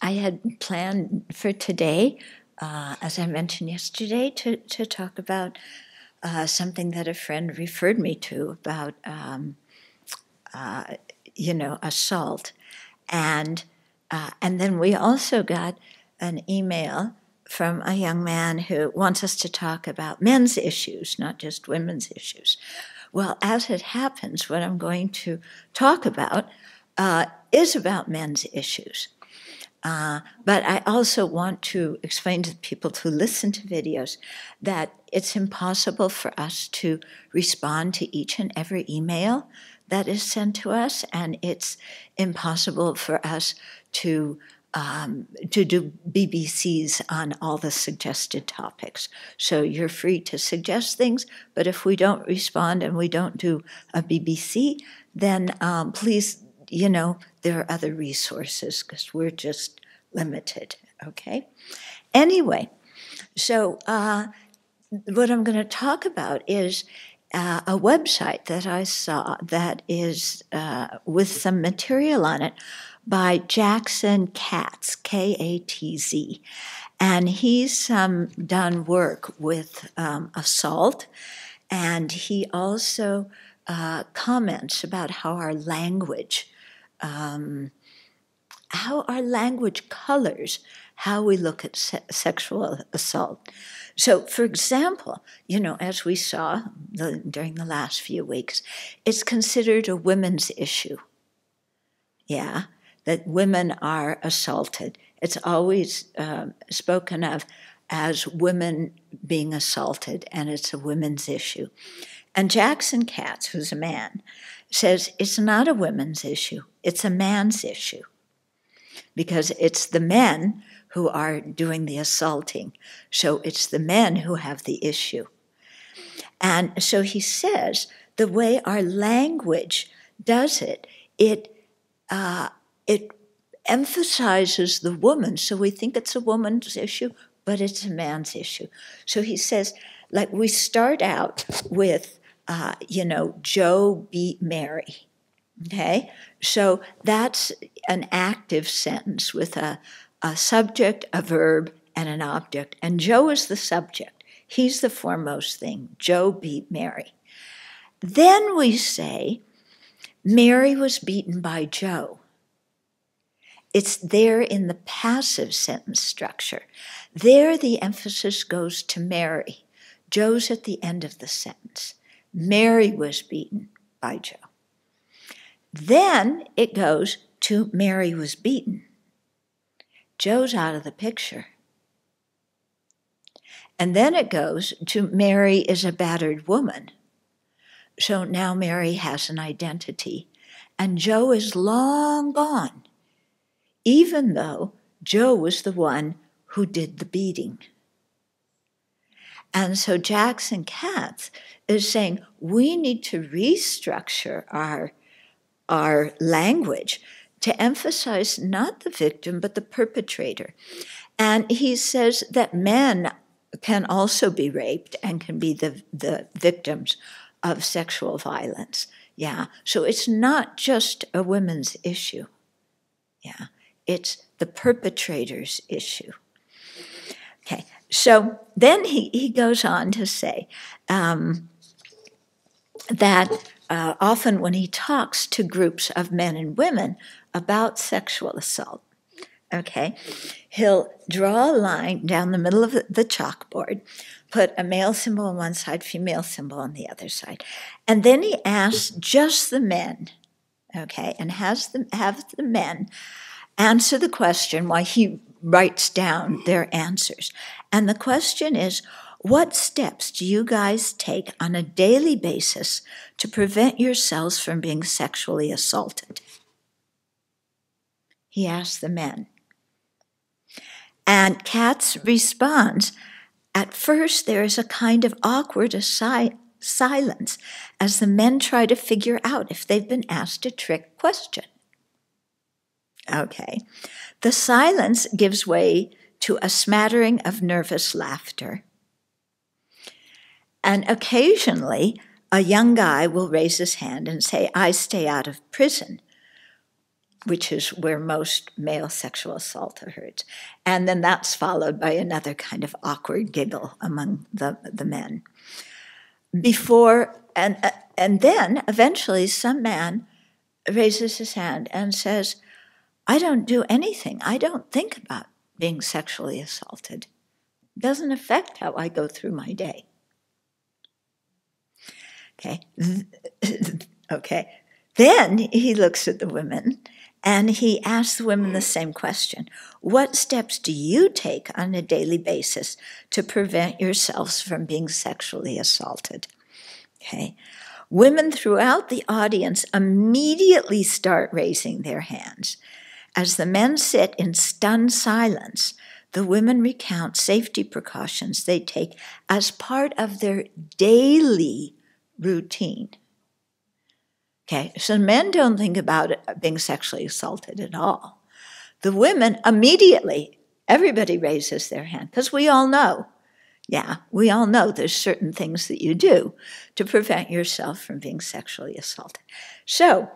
I had planned for today, as I mentioned yesterday, to talk about something that a friend referred me to about, assault. And then we also got an email from a young man who wants us to talk about men's issues, not just women's issues. Well, as it happens, what I'm going to talk about is about men's issues. But I also want to explain to people who listen to videos that it's impossible for us to respond to each and every email that is sent to us, and it's impossible for us to do BBCs on all the suggested topics. So you're free to suggest things, but if we don't respond and we don't do a BBC, then please, there are other resources because we're just limited, okay? Anyway, so what I'm going to talk about is a website that I saw that is with some material on it by Jackson Katz, K-A-T-Z. And he's done work with assault, and he also comments about how our language colors how we look at sexual assault. So, for example, as we saw during the last few weeks, it's considered a women's issue. Yeah, that women are assaulted. It's always spoken of as women being assaulted, and it's a women's issue. And Jackson Katz, who's a man, says it's not a women's issue, it's a man's issue. Because it's the men who are doing the assaulting. So it's the men who have the issue. And so he says the way our language does it, it emphasizes the woman. So we think it's a woman's issue, but it's a man's issue. So he says, like, we start out with, Joe beat Mary. Okay, so that's an active sentence with a subject, a verb, and an object. And Joe is the subject. He's the foremost thing. Joe beat Mary. Then we say, Mary was beaten by Joe. It's there in the passive sentence structure. There the emphasis goes to Mary. Joe's at the end of the sentence. Mary was beaten by Joe. Then it goes to Mary was beaten. Joe's out of the picture. And then it goes to Mary is a battered woman. So now Mary has an identity. And Joe is long gone, even though Joe was the one who did the beating. And so Jackson Katz is saying we need to restructure our language to emphasize not the victim, but the perpetrator. And he says that men can also be raped and can be the victims of sexual violence. Yeah, so it's not just a women's issue. Yeah, it's the perpetrator's issue. Okay, so then he goes on to say that often when he talks to groups of men and women about sexual assault, okay, he'll draw a line down the middle of the chalkboard, put a male symbol on one side, female symbol on the other side, and then he asks just the men, okay, and have the men answer the question while he writes down their answers. And the question is, what steps do you guys take on a daily basis to prevent yourselves from being sexually assaulted? He asks the men. And Katz responds, at first there is a kind of awkward silence as the men try to figure out if they've been asked a trick question. Okay. The silence gives way to a smattering of nervous laughter. And occasionally, a young guy will raise his hand and say, I stay out of prison. which is where most male sexual assault occurs. And then that's followed by another kind of awkward giggle among the men. And then eventually some man raises his hand and says, I don't do anything. I don't think about being sexually assaulted. It doesn't affect how I go through my day. Okay. Okay. Then he looks at the women and he asks the women the same question. What steps do you take on a daily basis to prevent yourselves from being sexually assaulted? Okay. Women throughout the audience immediately start raising their hands. As the men sit in stunned silence, the women recount safety precautions they take as part of their daily routine. Okay, so men don't think about being sexually assaulted at all. The women immediately, everybody raises their hand, because we all know. Yeah, we all know there's certain things that you do to prevent yourself from being sexually assaulted. So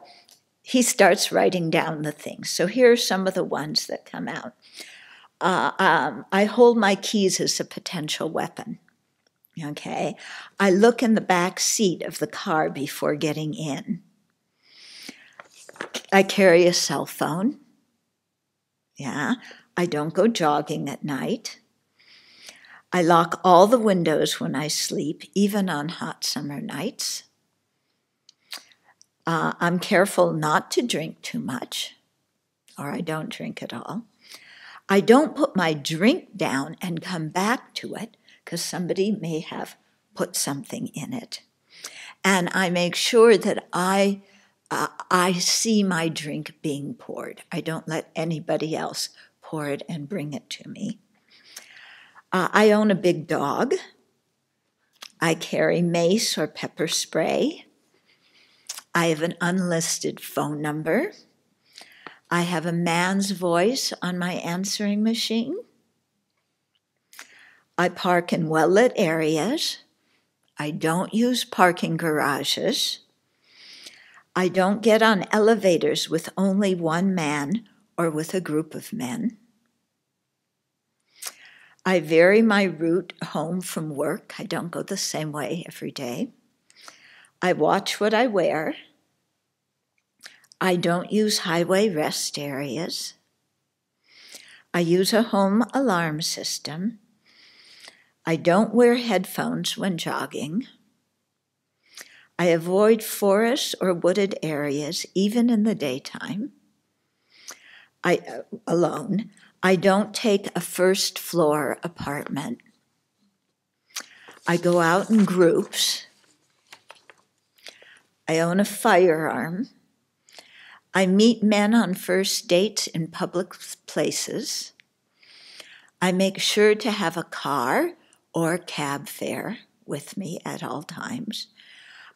he starts writing down the things. So here are some of the ones that come out. I hold my keys as a potential weapon. Okay, I look in the back seat of the car before getting in. I carry a cell phone. Yeah, I don't go jogging at night. I lock all the windows when I sleep, even on hot summer nights. I'm careful not to drink too much, or I don't drink at all. I don't put my drink down and come back to it, because somebody may have put something in it. And I make sure that I see my drink being poured. I don't let anybody else pour it and bring it to me. I own a big dog. I carry mace or pepper spray. I have an unlisted phone number. I have a man's voice on my answering machine. I park in well-lit areas. I don't use parking garages. I don't get on elevators with only one man or with a group of men. I vary my route home from work. I don't go the same way every day. I watch what I wear. I don't use highway rest areas. I use a home alarm system. I don't wear headphones when jogging. I avoid forests or wooded areas, even in the daytime. Alone. I don't take a first floor apartment. I go out in groups. I own a firearm. I meet men on first dates in public places. I make sure to have a car or cab fare with me at all times.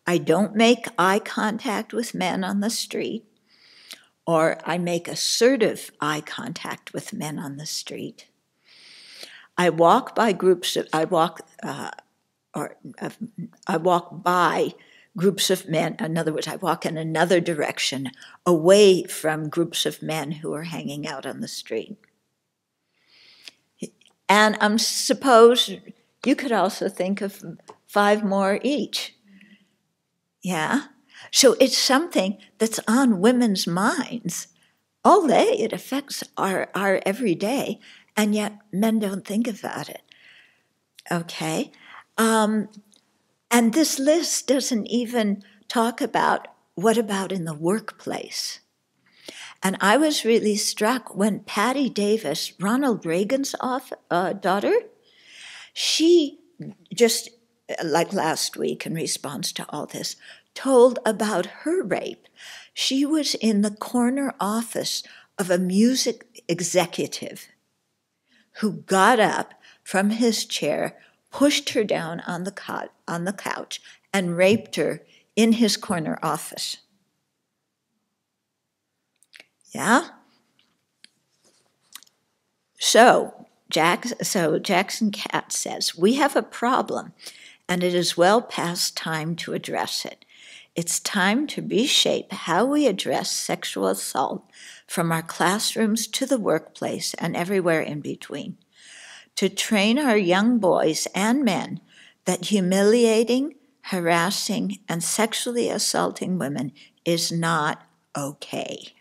I don't make eye contact with men on the street, or I make assertive eye contact with men on the street. I walk by groups of men. In other words, I walk in another direction, away from groups of men who are hanging out on the street. And suppose you could also think of 5 more each. Yeah? So it's something that's on women's minds all day. It affects our everyday, and yet men don't think about it. Okay? And this list doesn't even talk about what about in the workplace. And I was really struck when Patty Davis, Ronald Reagan's daughter, she just, like last week in response to all this, told about her rape. She was in the corner office of a music executive who got up from his chair, pushed her down on the couch, and raped her in his corner office. Yeah? So Jackson Katz says, we have a problem, and it is well past time to address it. It's time to reshape how we address sexual assault from our classrooms to the workplace and everywhere in between. To train our young boys and men that humiliating, harassing, and sexually assaulting women is not okay.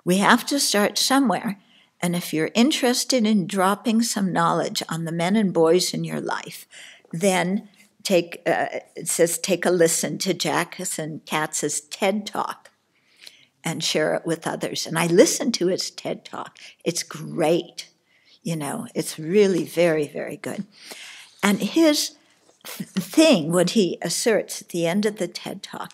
We have to start somewhere, and if you're interested in dropping some knowledge on the men and boys in your life, then take a listen to Jackson Katz's TED Talk and share it with others. And I listened to his TED Talk. It's great. It's really very, very good. And his thing, what he asserts at the end of the TED Talk,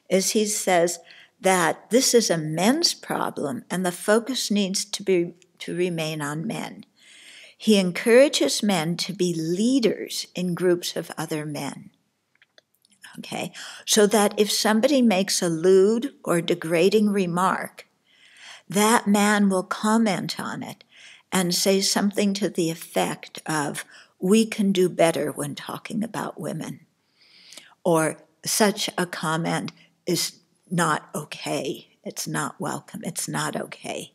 is he says that this is a men's problem and the focus needs to remain on men. He encourages men to be leaders in groups of other men. Okay, so that if somebody makes a lewd or degrading remark, that man will comment on it and say something to the effect of, "We can do better when talking about women," or "Such a comment is not okay. It's not welcome. It's not okay."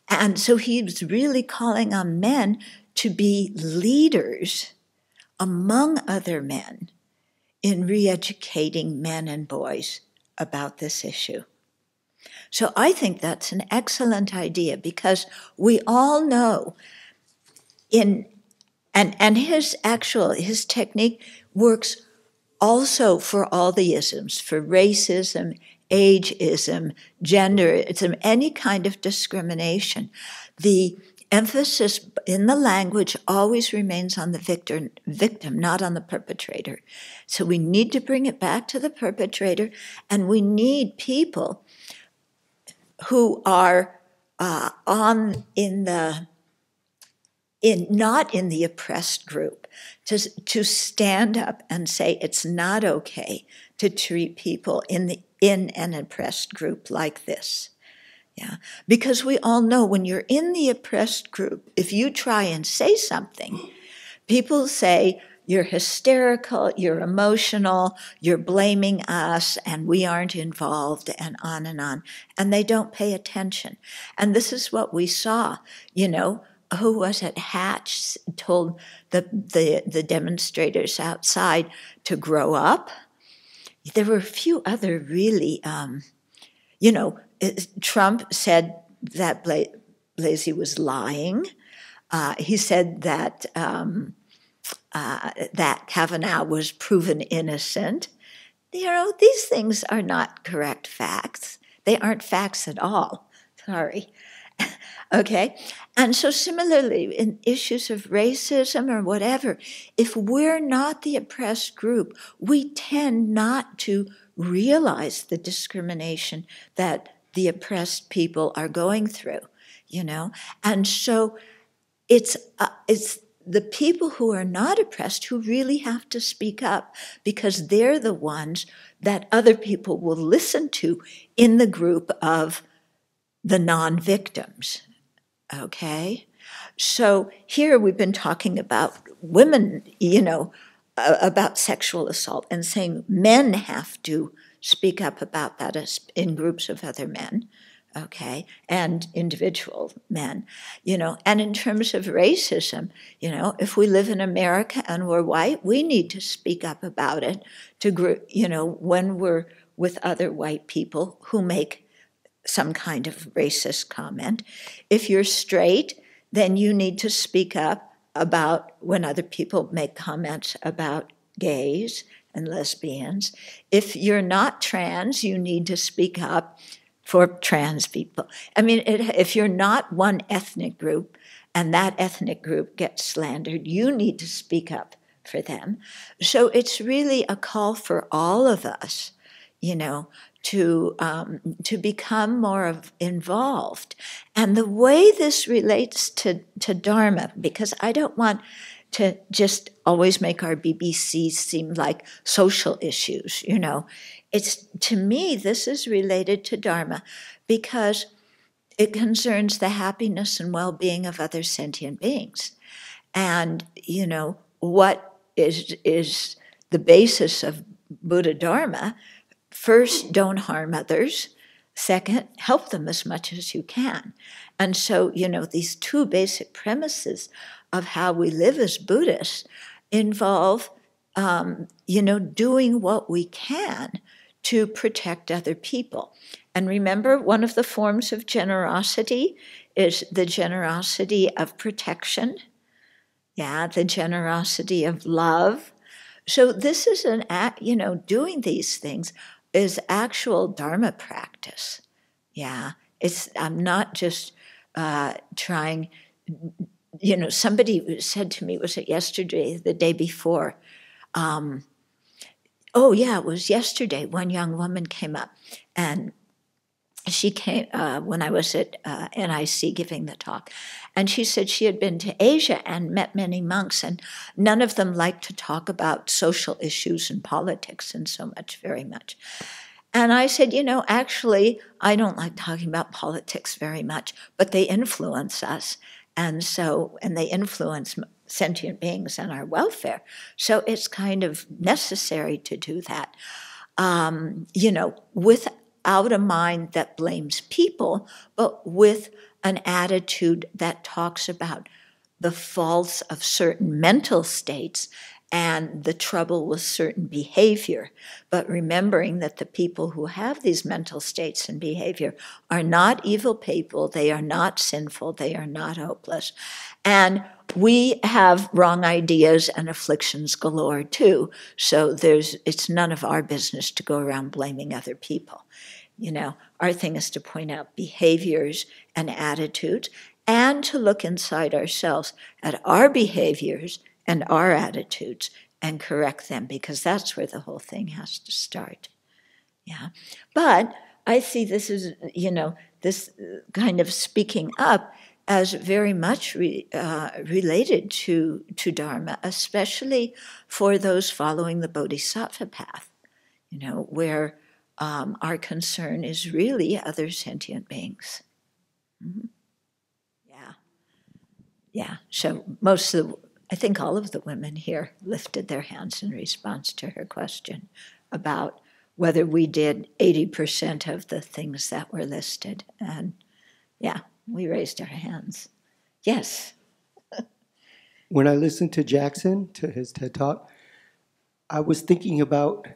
And so he's really calling on men to be leaders among other men in re-educating men and boys about this issue. So I think that's an excellent idea, because we all know and his technique works also for all the isms, for racism, ageism, genderism, any kind of discrimination. The emphasis in the language always remains on the victim, not on the perpetrator. So we need to bring it back to the perpetrator, and we need people who are not in the oppressed group to stand up and say it's not okay to treat people in an oppressed group like this. Yeah, because we all know when you're in the oppressed group, if you try and say something, people say you're hysterical, you're emotional, you're blaming us, and we aren't involved, and on, and they don't pay attention. And this is what we saw, who was it? Hatch told the demonstrators outside to grow up. There were a few other really, Trump said that Blasey was lying. He said that that Kavanaugh was proven innocent. These things are not correct facts. They aren't facts at all. Sorry. Okay? And so similarly, in issues of racism or whatever, if we're not the oppressed group, we tend not to realize the discrimination that the oppressed people are going through, And so it's the people who are not oppressed who really have to speak up, because they're the ones that other people will listen to in the group of the non-victims. Okay? So here we've been talking about women, about sexual assault, and saying men have to speak up about that in groups of other men, okay, and individual men, and in terms of racism, if we live in America and we're white, we need to speak up about it when we're with other white people who make some kind of racist comment. If you're straight, then you need to speak up about when other people make comments about gays and lesbians. If you're not trans, you need to speak up for trans people. I mean, if you're not one ethnic group and that ethnic group gets slandered, you need to speak up for them. So it's really a call for all of us, to become more involved. And the way this relates to Dharma, because I don't want to just always make our BBC seem like social issues, It's, to me, this is related to Dharma because it concerns the happiness and well-being of other sentient beings. And, what is the basis of Buddha Dharma, first, don't harm others. Second, help them as much as you can. And so, these two basic premises of how we live as Buddhists involve, doing what we can to protect other people. And remember, one of the forms of generosity is the generosity of protection. Yeah, the generosity of love. So this is an act, doing these things is actual Dharma practice. Yeah, I'm not just trying, somebody said to me, was it yesterday, the day before? It was yesterday. One young woman came up, and she came when I was at NIC giving the talk, and she said she had been to Asia and met many monks, and none of them liked to talk about social issues and politics and so much, very much. And I said, actually, I don't like talking about politics very much, but they influence us. And they influence sentient beings and our welfare. So it's kind of necessary to do that, without a mind that blames people, but with an attitude that talks about the faults of certain mental states and the trouble with certain behavior, but remembering that the people who have these mental states and behavior are not evil people, they are not sinful, they are not hopeless. And we have wrong ideas and afflictions galore too, so it's none of our business to go around blaming other people. Our thing is to point out behaviors and attitudes and to look inside ourselves at our behaviors and our attitudes and correct them, because that's where the whole thing has to start. Yeah. But I see this as, this kind of speaking up as very much related to Dharma, especially for those following the Bodhisattva path, where our concern is really other sentient beings. Mm-hmm. Yeah. So I think all of the women here lifted their hands in response to her question about whether we did 80% of the things that were listed. And we raised our hands. Yes. When I listened to Jackson, to his TED Talk, I was thinking about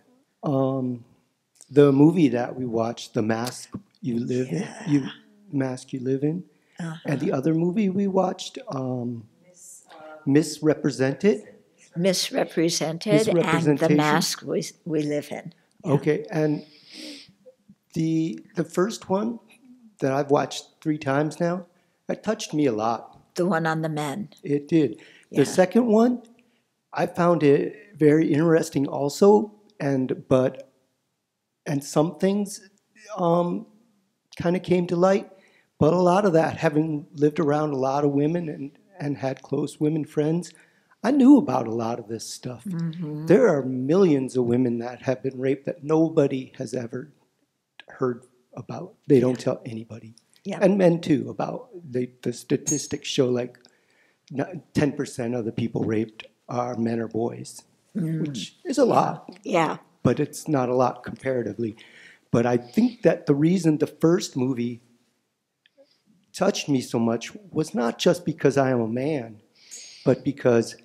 the movie that we watched, The Mask You Live in, Mask You Live in. Uh-huh. And the other movie we watched, Misrepresented, and The Mask We Live in. Yeah. Okay, and the first one that I've watched 3 times now, that touched me a lot. The one on the men. It did. Yeah. The second one, I found it very interesting also, and some things kind of came to light, but a lot of that, having lived around a lot of women and had close women friends, I knew about a lot of this stuff. Mm-hmm. There are millions of women that have been raped that nobody has ever heard about. They don't tell anybody. Yeah. And men too, about the statistics show like 10% of the people raped are men or boys, which is a lot. Yeah. But it's not a lot comparatively. But I think that the reason the first movie touched me so much was not just because I am a man, but because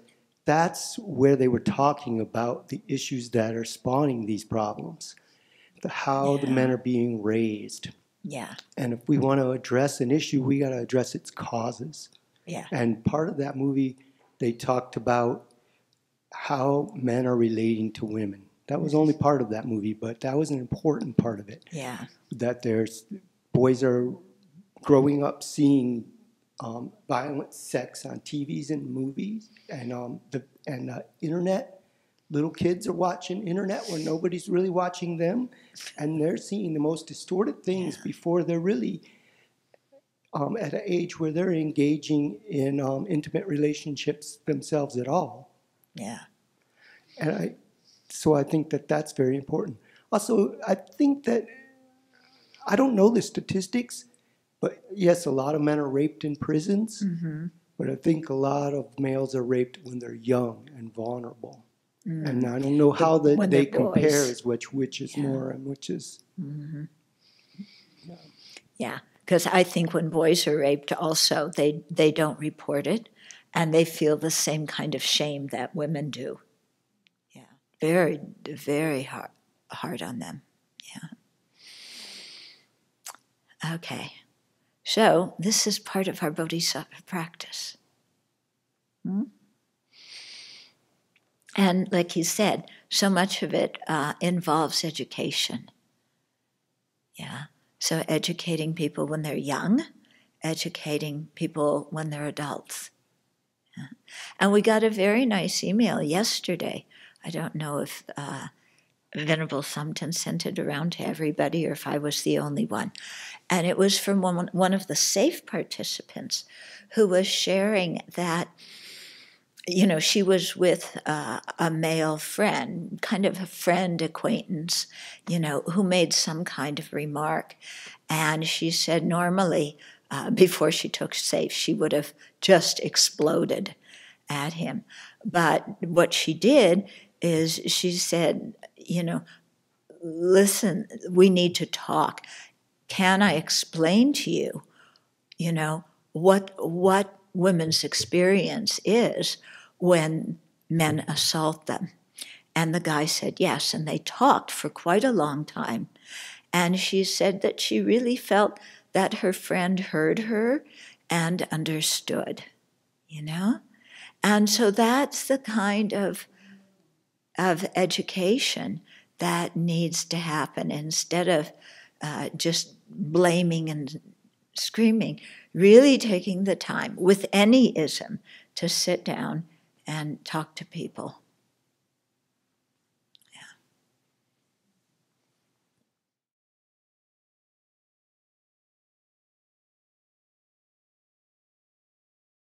that's where they were talking about the issues that are spawning these problems, how the men are being raised. Yeah. And if we want to address an issue, we got to address its causes. Yeah. And part of that movie, they talked about how men are relating to women. That was only part of that movie, but that was an important part of it. Yeah. That boys are growing up seeing violent sex on TVs and movies, and the internet. Little kids are watching internet where nobody's really watching them, and they're seeing the most distorted things before they're really at an age where they're engaging in intimate relationships themselves at all. Yeah. And I think that that's very important. Also, I think that, I don't know the statistics, but yes, a lot of men are raped in prisons, but I think a lot of males are raped when they're young and vulnerable. And I don't know how when they they're compare boys. as which is more and which is. Yeah, because I think when boys are raped also, they don't report it, and they feel the same kind of shame that women do. Yeah, very, very hard on them. Yeah. Okay, so this is part of our bodhisattva practice. And like you said, so much of it involves education. Yeah, so educating people when they're young, educating people when they're adults. Yeah. And we got a very nice email yesterday. I don't know if Venerable Sumpton sent it around to everybody or if I was the only one. And it was from one of the SAFE participants who was sharing that, you know, she was with a male friend, kind of a friend acquaintance, you know, who made some kind of remark. And she said normally, before she took SAFE, she would have just exploded at him. But what she did is she said, you know, listen, we need to talk. Can I explain to you, you know, what women's experience is when men assault them? And the guy said yes, and they talked for quite a long time. And she said that she really felt that her friend heard her and understood, you know? And so that's the kind of education that needs to happen instead of just blaming and screaming, really taking the time with any ism to sit down and talk to people.